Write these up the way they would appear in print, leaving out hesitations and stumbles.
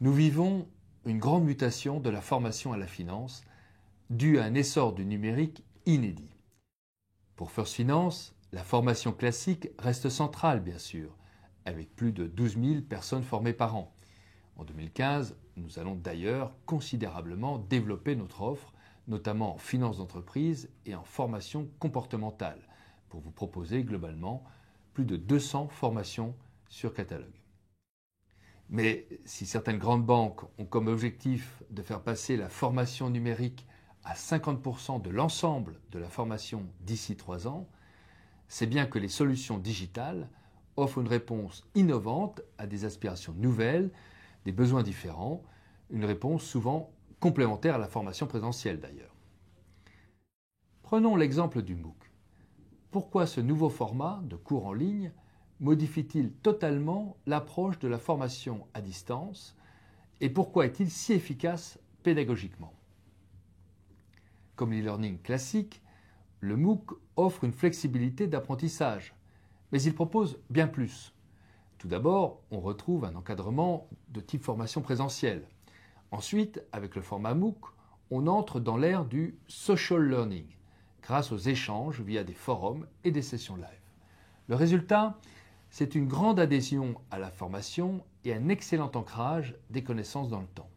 Nous vivons une grande mutation de la formation à la finance due à un essor du numérique inédit. Pour First Finance, la formation classique reste centrale bien sûr, avec plus de 12 000 personnes formées par an. En 2015, nous allons d'ailleurs considérablement développer notre offre, notamment en finance d'entreprise et en formation comportementale, pour vous proposer globalement plus de 200 formations sur catalogue. Mais si certaines grandes banques ont comme objectif de faire passer la formation numérique à 50% de l'ensemble de la formation d'ici 3 ans, c'est bien que les solutions digitales offrent une réponse innovante à des aspirations nouvelles, des besoins différents, une réponse souvent complémentaire à la formation présentielle d'ailleurs. Prenons l'exemple du MOOC. Pourquoi ce nouveau format de cours en ligne modifie-t-il totalement l'approche de la formation à distance et pourquoi est-il si efficace pédagogiquement? Comme l'e-learning classique, le MOOC offre une flexibilité d'apprentissage, mais il propose bien plus. Tout d'abord, on retrouve un encadrement de type formation présentielle. Ensuite, avec le format MOOC, on entre dans l'ère du social learning, grâce aux échanges via des forums et des sessions live. Le résultat, c'est une grande adhésion à la formation et un excellent ancrage des connaissances dans le temps.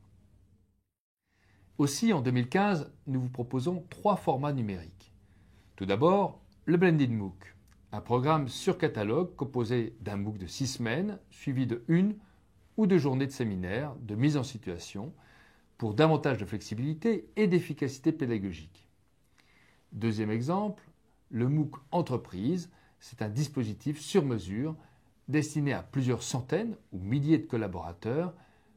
Aussi, en 2015, nous vous proposons 3 formats numériques. Tout d'abord, le Blended MOOC, un programme sur catalogue composé d'un MOOC de 6 semaines, suivi de 1 ou 2 journées de séminaire, de mise en situation, pour davantage de flexibilité et d'efficacité pédagogique. Deuxième exemple, le MOOC Entreprise, c'est un dispositif sur mesure destiné à plusieurs centaines ou milliers de collaborateurs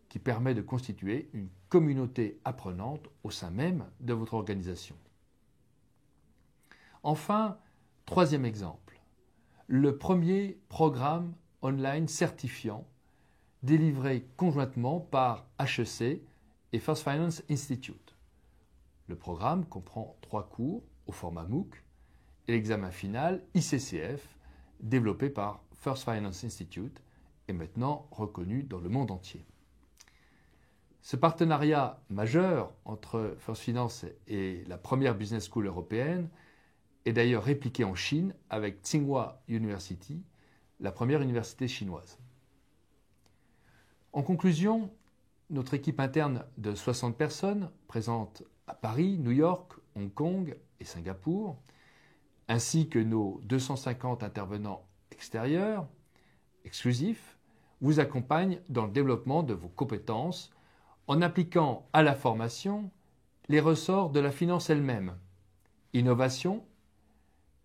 qui permet de constituer une communauté apprenante au sein même de votre organisation. Enfin, troisième exemple, le premier programme online certifiant délivré conjointement par HEC et First Finance Institute. Le programme comprend 3 cours au format MOOC et l'examen final ICCF développé par First Finance Institute est maintenant reconnu dans le monde entier. Ce partenariat majeur entre First Finance et la première business school européenne est d'ailleurs répliqué en Chine avec Tsinghua University, la première université chinoise. En conclusion, notre équipe interne de 60 personnes présente à Paris, New York, Hong Kong et Singapour, ainsi que nos 250 intervenants extérieurs, exclusifs, vous accompagnent dans le développement de vos compétences en appliquant à la formation les ressorts de la finance elle-même, innovation,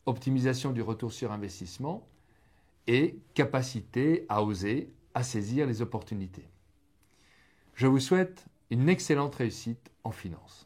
optimisation du retour sur investissement et capacité à oser, à saisir les opportunités. Je vous souhaite une excellente réussite en finance.